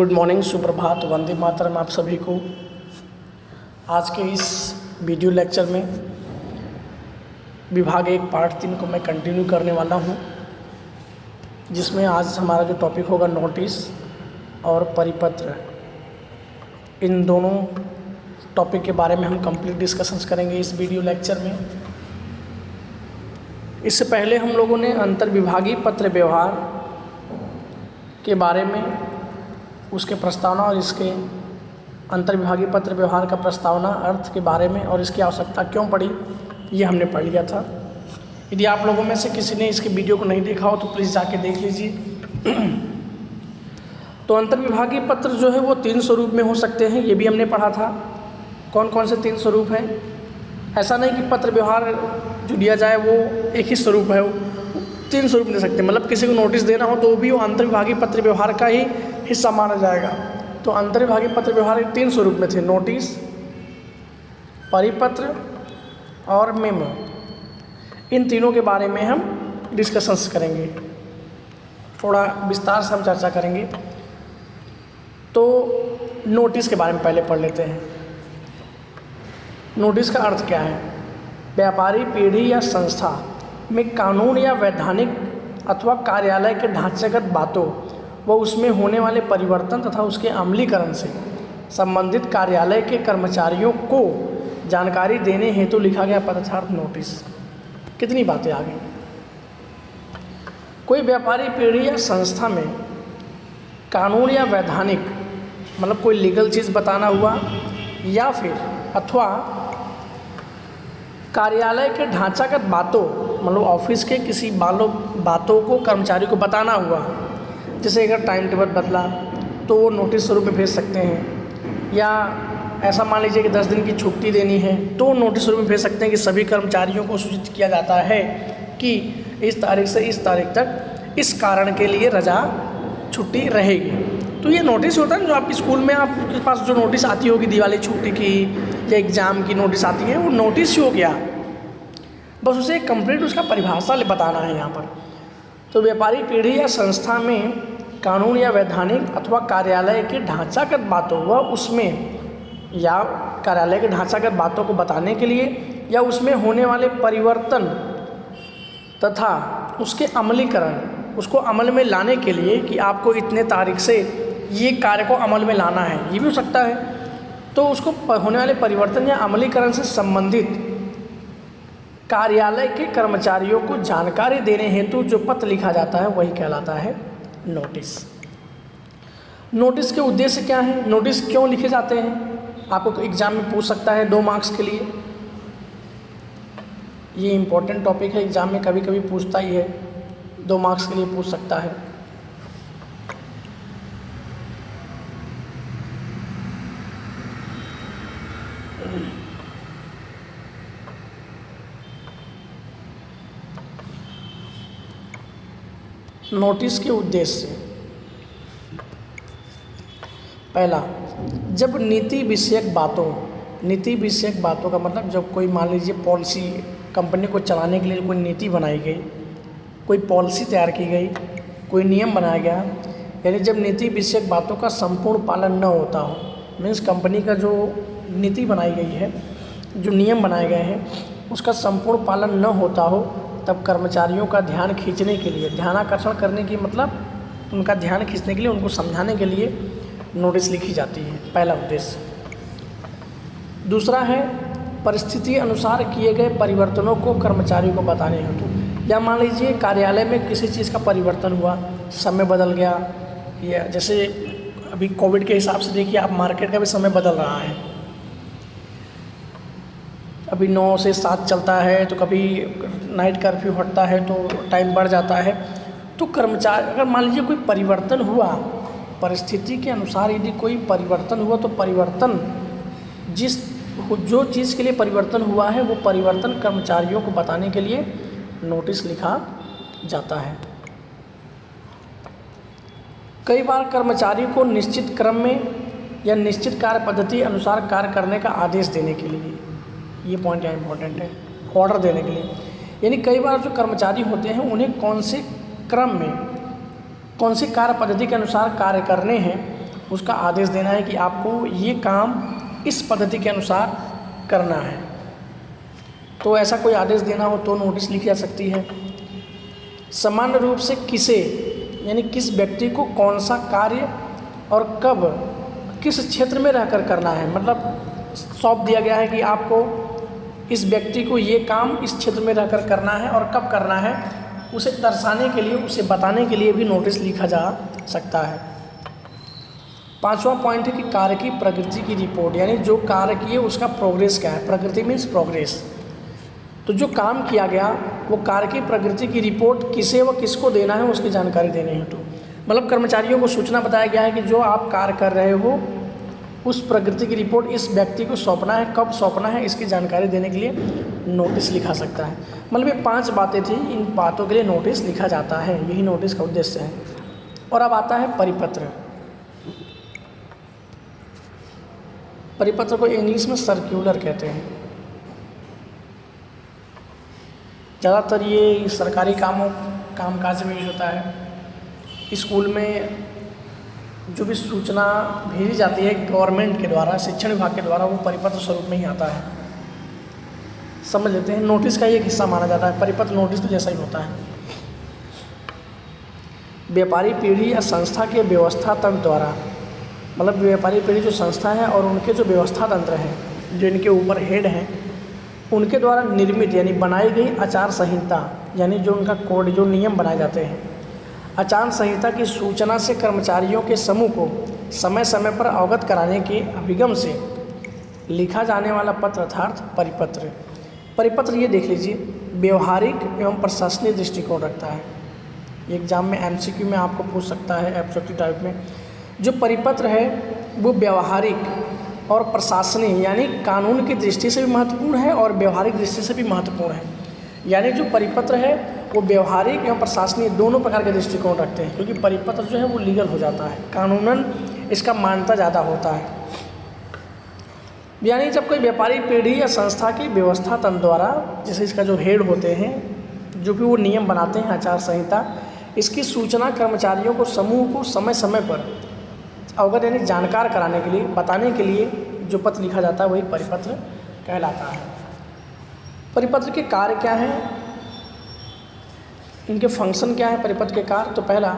Good morning, सुप्रभात, वंदे मातरम आप सभी को। आज के इस वीडियो लेक्चर में विभाग 1 पार्ट 3 को मैं कंटिन्यू करने वाला हूं, जिसमें आज हमारा जो टॉपिक होगा नोटिस और परिपत्र। इन दोनों टॉपिक के बारे में हम कंप्लीट डिस्कशंस करेंगे इस वीडियो लेक्चर में। इससे पहले हम लोगों ने अंतर्विभागीय पत्र व्यवहार के बारे में, उसके प्रस्तावना और इसके अंतर्विभागीय पत्र व्यवहार का प्रस्तावना, अर्थ के बारे में और इसकी आवश्यकता क्यों पड़ी, ये हमने पढ़ लिया था। यदि आप लोगों में से किसी ने इसके वीडियो को नहीं देखा हो तो प्लीज़ जाके देख लीजिए। तो अंतर्विभागीय पत्र जो है वो 3 स्वरूप में हो सकते हैं, ये भी हमने पढ़ा था। कौन कौन से 3 स्वरूप हैं? ऐसा नहीं कि पत्र व्यवहार जो दिया जाए वो एक ही स्वरूप है, वो 3 स्वरूप दे सकते हैं। मतलब किसी को नोटिस देना हो तो भी वो अंतर्विभागीय पत्र व्यवहार का ही हिस्सा माना जाएगा। तो अंतर्विभागीय पत्र व्यवहार 3 स्वरूप में थे: नोटिस, परिपत्र और मेमो। इन तीनों के बारे में हम डिस्कशंस करेंगे, थोड़ा विस्तार से हम चर्चा करेंगे। तो नोटिस के बारे में पहले पढ़ लेते हैं। नोटिस का अर्थ क्या है? व्यापारी पीढ़ी या संस्था में कानून या वैधानिक अथवा कार्यालय के ढांचागत बातों व उसमें होने वाले परिवर्तन तथा उसके अमलीकरण से संबंधित कार्यालय के कर्मचारियों को जानकारी देने हेतु लिखा गया पत्राचार नोटिस। कितनी बातें आ गई। कोई व्यापारी पीढ़ी या संस्था में कानून या वैधानिक, मतलब कोई लीगल चीज़ बताना हुआ, या फिर अथवा कार्यालय के ढांचागत बातों, मतलब ऑफिस के किसी बातों को कर्मचारी को बताना हुआ। जैसे अगर टाइम टेबल बदला तो वो नोटिस स्वरूप में भेज सकते हैं, या ऐसा मान लीजिए कि 10 दिन की छुट्टी देनी है तो नोटिस स्वरूप में भेज सकते हैं कि सभी कर्मचारियों को सूचित किया जाता है कि इस तारीख से इस तारीख तक इस कारण के लिए रजा छुट्टी रहेगी। तो ये नोटिस होता है जो आपके स्कूल में आपके पास जो नोटिस आती होगी दिवाली छुट्टी की या एग्ज़ाम की नोटिस आती है, वो नोटिस ही हो गया। बस उसे कंप्लीट उसका परिभाषा बताना है यहाँ पर। तो व्यापारी पीढ़ी या संस्था में कानून या वैधानिक अथवा कार्यालय के ढांचागत बातों व उसमें या कार्यालय के ढांचागत बातों को बताने के लिए या उसमें होने वाले परिवर्तन तथा उसके अमलीकरण, उसको अमल में लाने के लिए कि आपको इतने तारीख से ये कार्य को अमल में लाना है, ये भी हो सकता है। तो उसको होने वाले परिवर्तन या अमलीकरण से संबंधित कार्यालय के कर्मचारियों को जानकारी देने हेतु जो पत्र लिखा जाता है वही कहलाता है नोटिस। नोटिस के उद्देश्य क्या है? नोटिस क्यों लिखे जाते हैं? आपको एग्जाम में पूछ सकता है 2 मार्क्स के लिए। ये इम्पोर्टेंट टॉपिक है, एग्जाम में कभी कभी पूछता ही है, 2 मार्क्स के लिए पूछ सकता है। नोटिस के उद्देश्य: पहला, जब नीति विषयक बातों का मतलब जब कोई मान लीजिए पॉलिसी, कंपनी को चलाने के लिए कोई नीति बनाई गई, कोई पॉलिसी तैयार की गई, कोई नियम बनाया गया, यानी जब नीति विषयक बातों का संपूर्ण पालन न होता हो, मीन्स कंपनी का जो नीति बनाई गई है, जो नियम बनाए गए हैं उसका संपूर्ण पालन न होता हो, तब कर्मचारियों का ध्यान खींचने के लिए, ध्यानाकर्षण करने की, मतलब उनका ध्यान खींचने के लिए, उनको समझाने के लिए नोटिस लिखी जाती है। पहला उद्देश्य। दूसरा है परिस्थिति अनुसार किए गए परिवर्तनों को कर्मचारियों को बताने हेतु। या मान लीजिए कार्यालय में किसी चीज़ का परिवर्तन हुआ, समय बदल गया, या जैसे अभी कोविड के हिसाब से देखिए आप, मार्केट का भी समय बदल रहा है। अभी 9 से 7 चलता है, तो कभी नाइट कर्फ्यू हटता है तो टाइम बढ़ जाता है। तो कर्मचारी, अगर मान लीजिए कोई परिवर्तन हुआ, परिस्थिति के अनुसार यदि कोई परिवर्तन हुआ, तो परिवर्तन जो चीज़ के लिए परिवर्तन हुआ है वो परिवर्तन कर्मचारियों को बताने के लिए नोटिस लिखा जाता है। कई बार कर्मचारी को निश्चित क्रम में या निश्चित कार्य पद्धति अनुसार कार्य करने का आदेश देने के लिए, ये पॉइंट यहाँ इम्पोर्टेंट है, ऑर्डर देने के लिए, यानी कई बार जो कर्मचारी होते हैं उन्हें कौन से क्रम में, कौन सी कार्य पद्धति के अनुसार कार्य करने हैं उसका आदेश देना है कि आपको ये काम इस पद्धति के अनुसार करना है। तो ऐसा कोई आदेश देना हो तो नोटिस लिखी जा सकती है। सामान्य रूप से किसे यानी किस व्यक्ति को कौन सा कार्य और कब किस क्षेत्र में रहकर करना है, मतलब सौंप दिया गया है कि आपको इस व्यक्ति को ये काम इस क्षेत्र में रहकर करना है और कब करना है, उसे दर्शाने के लिए, उसे बताने के लिए भी नोटिस लिखा जा सकता है। 5वां पॉइंट है कि कार्य की प्रगति की रिपोर्ट, यानी जो कार्य किए उसका प्रोग्रेस क्या है। प्रगति मीन्स प्रोग्रेस। तो जो काम किया गया वो कार्य की प्रगति की रिपोर्ट किसे व किसको देना है, उसकी जानकारी देनी है। तो मतलब कर्मचारियों को सूचना बताया गया है कि जो आप कार्य कर रहे हो उस प्रगति की रिपोर्ट इस व्यक्ति को सौंपना है, कब सौंपना है, इसकी जानकारी देने के लिए नोटिस लिखा सकता है। मतलब ये 5 बातें थी, इन बातों के लिए नोटिस लिखा जाता है, यही नोटिस का उद्देश्य है। और अब आता है परिपत्र। परिपत्र को इंग्लिश में सर्क्यूलर कहते हैं। ज़्यादातर ये सरकारी कामकाज में यूज होता है। स्कूल में जो भी सूचना भेजी जाती है गवर्नमेंट के द्वारा, शिक्षण विभाग के द्वारा, वो परिपत्र स्वरूप में ही आता है। समझ लेते हैं, नोटिस का एक हिस्सा माना जाता है। परिपत्र नोटिस तो जैसा ही होता है। व्यापारी पीढ़ी या संस्था के व्यवस्था तंत्र द्वारा, मतलब व्यापारी पीढ़ी जो संस्था है और उनके जो व्यवस्था तंत्र हैं, जो इनके ऊपर हेड हैं, उनके द्वारा निर्मित यानी बनाई गई आचार संहिता, यानी जो उनका कोड, जो नियम बनाए जाते हैं, आचार संहिता की सूचना से कर्मचारियों के समूह को समय समय पर अवगत कराने के अभिगम से लिखा जाने वाला पत्र अर्थात परिपत्र। परिपत्र ये देख लीजिए, व्यवहारिक एवं प्रशासनिक दृष्टिकोण रखता है। एग्जाम में MCQ में आपको पूछ सकता है, एब्स्ट्रैक्ट टाइप में। जो परिपत्र है वो व्यवहारिक और प्रशासनिक यानी कानून की दृष्टि से भी महत्वपूर्ण है और व्यवहारिक दृष्टि से भी महत्वपूर्ण है। यानी जो परिपत्र है वो व्यवहारिक एवं प्रशासनिक दोनों प्रकार के दृष्टिकोण रखते हैं, क्योंकि परिपत्र जो है वो लीगल हो जाता है, कानूनन इसका मान्यता ज़्यादा होता है। यानी जब कोई व्यापारी पीढ़ी या संस्था की व्यवस्था तंत्र द्वारा, जैसे इसका जो हेड होते हैं, जो भी वो नियम बनाते हैं, आचार संहिता, इसकी सूचना कर्मचारियों को, समूह को समय समय पर अवगत यानी जानकार कराने के लिए, बताने के लिए जो पत्र लिखा जाता है वही परिपत्र कहलाता है। परिपत्र के कार्य क्या हैं, इनके फंक्शन क्या है परिपत्र के कार्य? तो पहला,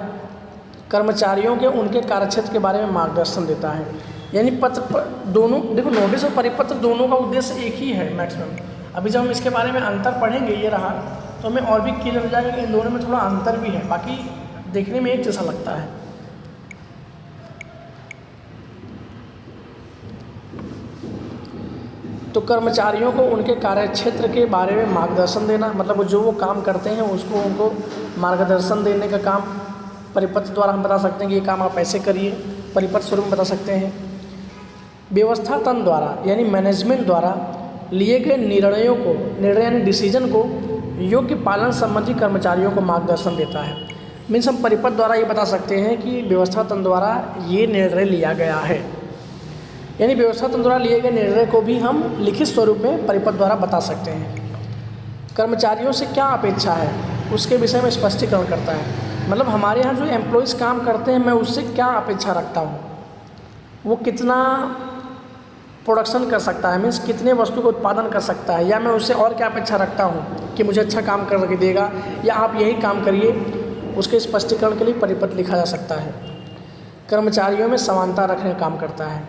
कर्मचारियों के उनके कार्यक्षेत्र के बारे में मार्गदर्शन देता है। यानी पत्र दोनों, देखो नोटिस और परिपत्र दोनों का उद्देश्य एक ही है मैक्सिमम। अभी जब हम इसके बारे में अंतर पढ़ेंगे, ये रहा, तो हमें और भी क्लियर हो जाएगा कि इन दोनों में थोड़ा अंतर भी है, बाकी देखने में एक जैसा लगता है। तो कर्मचारियों को उनके कार्यक्षेत्र के बारे में मार्गदर्शन देना, मतलब जो वो काम करते हैं उसको उनको मार्गदर्शन देने का काम परिपत्र द्वारा हम बता सकते हैं कि ये काम आप ऐसे करिए, परिपत्र स्वरूप में बता सकते हैं। व्यवस्था तंत्र द्वारा यानी मैनेजमेंट द्वारा लिए गए निर्णयों को, निर्णय यानी डिसीजन को योग्य पालन संबंधी कर्मचारियों को मार्गदर्शन देता है। मीन्स हम परिपत्र द्वारा ये बता सकते हैं कि व्यवस्था तंत्र द्वारा ये निर्णय लिया गया है, यानी व्यवस्था तंत्र द्वारा लिए गए निर्णय को भी हम लिखित स्वरूप में परिपत्र द्वारा बता सकते हैं। कर्मचारियों से क्या अपेक्षा है उसके विषय में स्पष्टीकरण करता है। मतलब हमारे यहाँ जो एम्प्लॉयज़ काम करते हैं, मैं उससे क्या अपेक्षा रखता हूँ, वो कितना प्रोडक्शन कर सकता है, मीन्स कितने वस्तु का उत्पादन कर सकता है, या मैं उससे और क्या अपेक्षा रखता हूँ कि मुझे अच्छा काम करके देगा या आप यही काम करिए, उसके स्पष्टीकरण के लिए परिपत्र लिखा जा सकता है। कर्मचारियों में समानता रखने का काम करता है।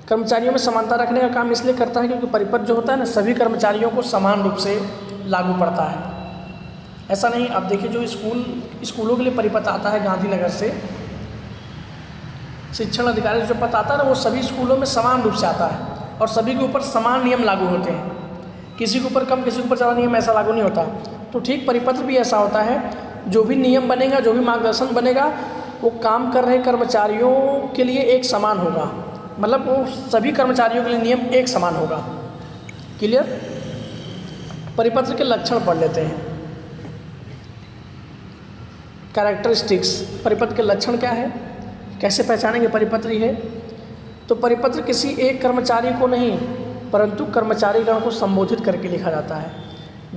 कर्मचारियों में समानता रखने का काम इसलिए करता है क्योंकि परिपत्र जो होता है ना, सभी कर्मचारियों को समान रूप से लागू पड़ता है। ऐसा नहीं, अब देखिए जो स्कूलों के लिए परिपत्र आता है गांधीनगर से, शिक्षण अधिकारी जो पत्र आता है ना, वो सभी स्कूलों में समान रूप से आता है और सभी के ऊपर समान नियम लागू होते हैं। किसी के ऊपर कम, किसी के ऊपर ज़्यादा नियम ऐसा लागू नहीं होता। तो ठीक परिपत्र भी ऐसा होता है, जो भी नियम बनेगा, जो भी मार्गदर्शन बनेगा, वो काम कर रहे कर्मचारियों के लिए एक समान होगा, मतलब वो सभी कर्मचारियों के लिए नियम एक समान होगा। क्लियर? परिपत्र के लक्षण पढ़ लेते हैं। कैरेक्टरिस्टिक्स, परिपत्र के लक्षण क्या है, कैसे पहचानेंगे परिपत्र ही है? तो परिपत्र किसी एक कर्मचारी को नहीं परंतु कर्मचारीगण को संबोधित करके लिखा जाता है।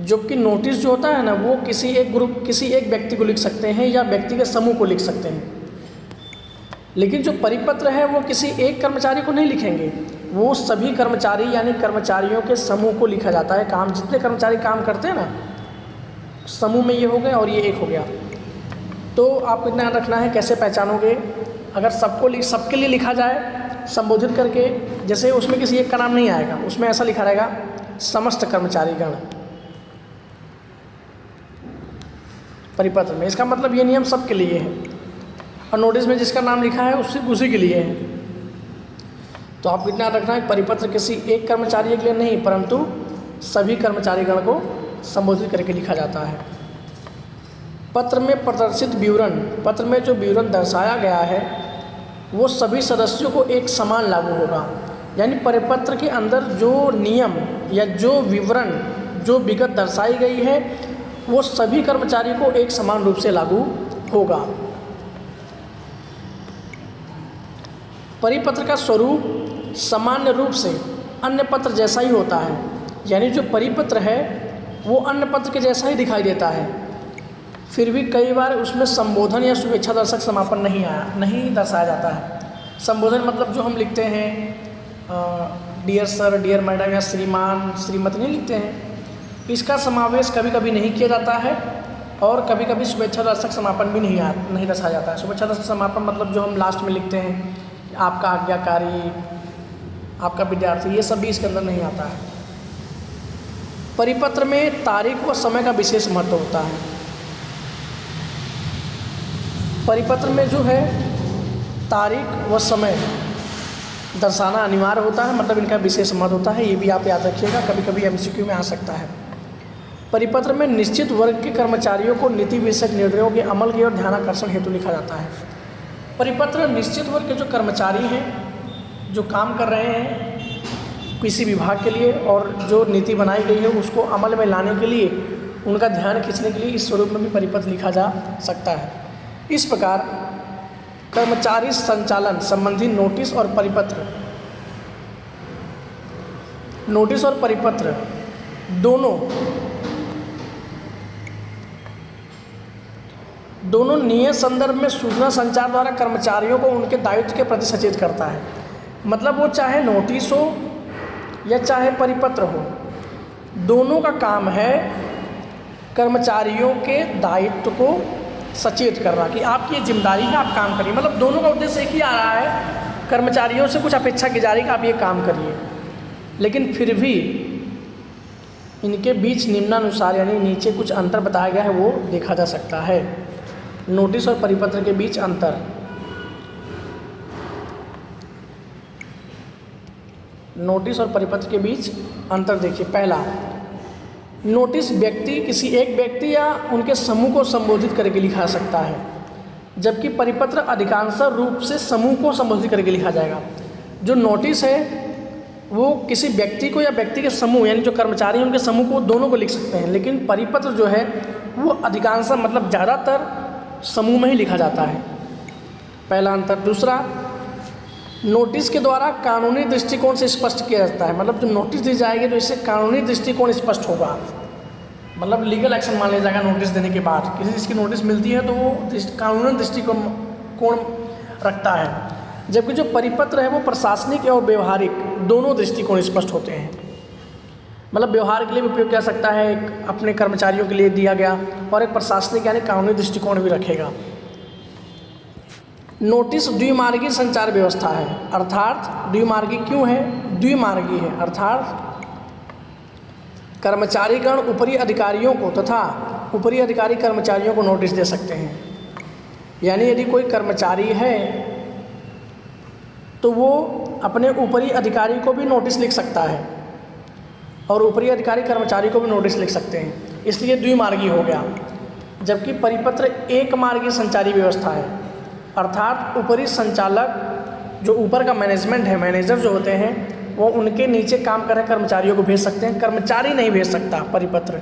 जबकि नोटिस जो होता है ना, वो किसी एक ग्रुप, किसी एक व्यक्ति को लिख सकते हैं या व्यक्ति के समूह को लिख सकते हैं। लेकिन जो परिपत्र है वो किसी एक कर्मचारी को नहीं लिखेंगे, वो सभी कर्मचारी यानी कर्मचारियों के समूह को लिखा जाता है। काम जितने कर्मचारी काम करते हैं ना, समूह में ये हो गया और ये एक हो गया। तो आपको इतना याद रखना है कैसे पहचानोगे। अगर सबके लिए लिखा जाए संबोधित करके, जैसे उसमें किसी एक का नाम नहीं आएगा, उसमें ऐसा लिखा रहेगा समस्त कर्मचारीगण परिपत्र में। इसका मतलब ये नियम सबके लिए है, और नोटिस में जिसका नाम लिखा है उसी के लिए है। तो आपको इतना याद रखना है परिपत्र किसी एक कर्मचारी के लिए नहीं, परंतु सभी कर्मचारीगण को संबोधित करके लिखा जाता है। पत्र में प्रदर्शित विवरण, पत्र में जो विवरण दर्शाया गया है वो सभी सदस्यों को एक समान लागू होगा। यानी परिपत्र के अंदर जो नियम या जो विवरण, जो विगत दर्शाई गई है वो सभी कर्मचारी को एक समान रूप से लागू होगा। परिपत्र का स्वरूप सामान्य रूप से अन्य पत्र जैसा ही होता है, यानी जो परिपत्र है वो अन्य पत्र के जैसा ही दिखाई देता है। फिर भी कई बार उसमें संबोधन या शुभेच्छा दर्शक समापन नहीं दर्शाया जाता है। संबोधन मतलब जो हम लिखते हैं डियर सर, डियर मैडम या श्रीमान, श्रीमती नहीं लिखते हैं, इसका समावेश कभी कभी नहीं किया जाता है। और कभी कभी शुभेच्छा दर्शक समापन भी नहीं दर्शाया जाता है। शुभेच्छा दर्शक समापन मतलब जो हम लास्ट में लिखते हैं आपका आज्ञाकारी, आपका विद्यार्थी, ये सब भी इसके अंदर नहीं आता है। परिपत्र में तारीख व समय का विशेष महत्व होता है। परिपत्र में जो है तारीख व समय दर्शाना अनिवार्य होता है, मतलब इनका विशेष महत्व होता है। ये भी आप याद रखिएगा, कभी कभी एमसीक्यू में आ सकता है। परिपत्र में निश्चित वर्ग के कर्मचारियों को नीति विषयक निर्णयों के अमल की ओर ध्यानाकर्षण हेतु लिखा जाता है। परिपत्र निश्चित वर्ग के जो कर्मचारी हैं, जो काम कर रहे हैं किसी विभाग के लिए और जो नीति बनाई गई है उसको अमल में लाने के लिए, उनका ध्यान खींचने के लिए इस स्वरूप में भी परिपत्र लिखा जा सकता है। इस प्रकार कर्मचारी संचालन संबंधी नोटिस और परिपत्र दोनों नियत संदर्भ में सूचना संचार द्वारा कर्मचारियों को उनके दायित्व के प्रति सचेत करता है। मतलब वो चाहे नोटिस हो या चाहे परिपत्र हो, दोनों का काम है कर्मचारियों के दायित्व को सचेत करना कि आपकी ये जिम्मेदारी है, आप काम करिए। मतलब दोनों का उद्देश्य एक ही आ रहा है, कर्मचारियों से कुछ अपेक्षा की जा रही है कि आप ये काम करिए, लेकिन फिर भी इनके बीच निम्नानुसार यानी नीचे कुछ अंतर बताया गया है वो देखा जा सकता है। नोटिस और परिपत्र के बीच अंतर। नोटिस और परिपत्र के बीच अंतर देखिए। पहला, नोटिस किसी एक व्यक्ति या उनके समूह को संबोधित करके लिखा सकता है, जबकि परिपत्र अधिकांश रूप से समूह को संबोधित करके लिखा जाएगा। जो नोटिस है वो किसी व्यक्ति को या व्यक्ति के समूह यानी जो कर्मचारी हैं उनके समूह को, दोनों को लिख सकते हैं, लेकिन परिपत्र जो है वो अधिकांश मतलब ज़्यादातर समूह में ही लिखा जाता है। पहला अंतर। दूसरा, नोटिस के द्वारा कानूनी दृष्टिकोण से स्पष्ट किया जाता है। मतलब जो नोटिस दी जाएगी तो इससे कानूनी दृष्टिकोण स्पष्ट होगा, मतलब लीगल एक्शन मान लिया जाएगा नोटिस देने के बाद। किसी चीज़ की नोटिस मिलती है तो वो कानूनी दृष्टिकोण रखता है, जबकि जो परिपत्र है वो प्रशासनिक और व्यवहारिक दोनों दृष्टिकोण स्पष्ट होते हैं। मतलब व्यवहार के लिए भी उपयोग किया सकता है, एक अपने कर्मचारियों के लिए दिया गया, और एक प्रशासनिक यानी कानूनी दृष्टिकोण भी रखेगा। नोटिस द्विमार्गी संचार व्यवस्था है, अर्थात द्विमार्गी क्यों है? द्विमार्गी है अर्थात कर्मचारीगण ऊपरी अधिकारियों को तथा ऊपरी अधिकारी कर्मचारियों को नोटिस दे सकते हैं। यानी यदि कोई कर्मचारी है तो वो अपने ऊपरी अधिकारी को भी नोटिस लिख सकता है और ऊपरी अधिकारी कर्मचारी को भी नोटिस लिख सकते हैं, इसलिए द्विमार्गी हो गया। जबकि परिपत्र एक मार्गी संचारी व्यवस्था है, अर्थात ऊपरी संचालक जो ऊपर का मैनेजमेंट है, मैनेजर जो होते हैं वो उनके नीचे काम कर रहे कर्मचारियों को भेज सकते हैं। कर्मचारी नहीं भेज सकता परिपत्र,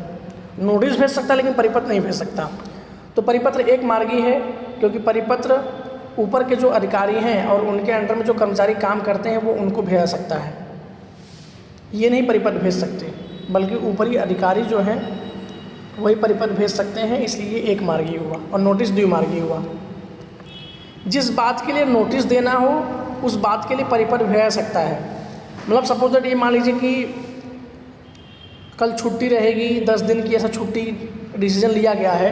नोटिस भेज सकता लेकिन परिपत्र नहीं भेज सकता। तो परिपत्र एक मार्गी है क्योंकि परिपत्र ऊपर के जो अधिकारी हैं और उनके अंडर में जो कर्मचारी काम करते हैं वो उनको भेज सकता है, ये नहीं परिपत्र भेज सकते, बल्कि ऊपरी अधिकारी जो हैं वही परिपत्र भेज सकते हैं, इसलिए एक मार्गी हुआ और नोटिस द्विमार्गी हुआ। जिस बात के लिए नोटिस देना हो उस बात के लिए परिपत्र भेजा सकता है। मतलब सपोज दैट ये मान लीजिए कि कल छुट्टी रहेगी 10 दिन की, ऐसा छुट्टी डिसीजन लिया गया है,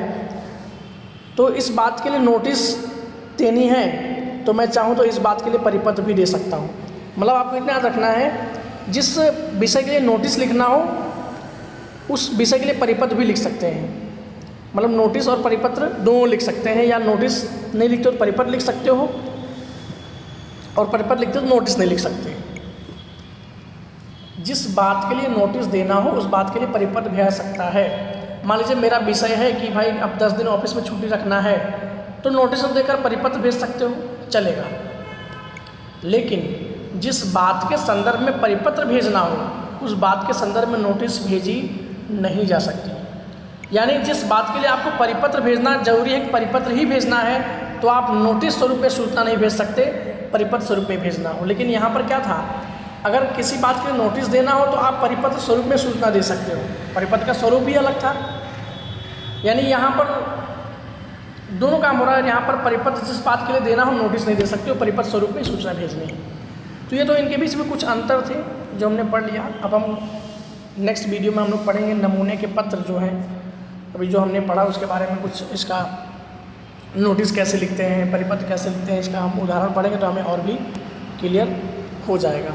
तो इस बात के लिए नोटिस देनी है तो मैं चाहूँ तो इस बात के लिए परिपत्र भी दे सकता हूँ। मतलब आपको इतना याद रखना है, जिस विषय के लिए नोटिस लिखना हो उस विषय के लिए परिपत्र भी लिख सकते हैं। मतलब नोटिस और परिपत्र दोनों लिख सकते हैं, या नोटिस नहीं लिखते तो परिपत्र लिख सकते हो, और परिपत्र लिखते हो तो नोटिस नहीं लिख सकते। जिस बात के लिए नोटिस देना हो उस बात के लिए परिपत्र भेज सकता है। मान लीजिए मेरा विषय है कि भाई अब 10 दिन ऑफिस में छुट्टी रखना है, तो नोटिस देकर परिपत्र भेज सकते हो, चलेगा। लेकिन जिस बात के संदर्भ में परिपत्र भेजना हो उस बात के संदर्भ में नोटिस भेजी नहीं जा सकती। यानी जिस बात के लिए आपको परिपत्र भेजना जरूरी है कि परिपत्र ही भेजना है, तो आप नोटिस स्वरूप में सूचना नहीं भेज सकते, परिपत्र स्वरूप में भेजना हो। लेकिन यहाँ पर क्या था, अगर किसी बात के लिए नोटिस देना हो तो आप परिपत्र स्वरूप में सूचना दे सकते हो, परिपत्र का स्वरूप भी अलग था। यानी यहाँ पर दोनों काम हो रहा है। यहाँ पर परिपत्र जिस बात के लिए देना हो नोटिस नहीं दे सकते हो, परिपत्र स्वरूप में सूचना भेजनी है। तो ये तो इनके बीच में कुछ अंतर थे जो हमने पढ़ लिया। अब हम नेक्स्ट वीडियो में हम लोग पढ़ेंगे नमूने के पत्र जो हैं। अभी जो हमने पढ़ा उसके बारे में कुछ, इसका नोटिस कैसे लिखते हैं, परिपत्र कैसे लिखते हैं, इसका हम उदाहरण पढ़ेंगे तो हमें और भी क्लियर हो जाएगा।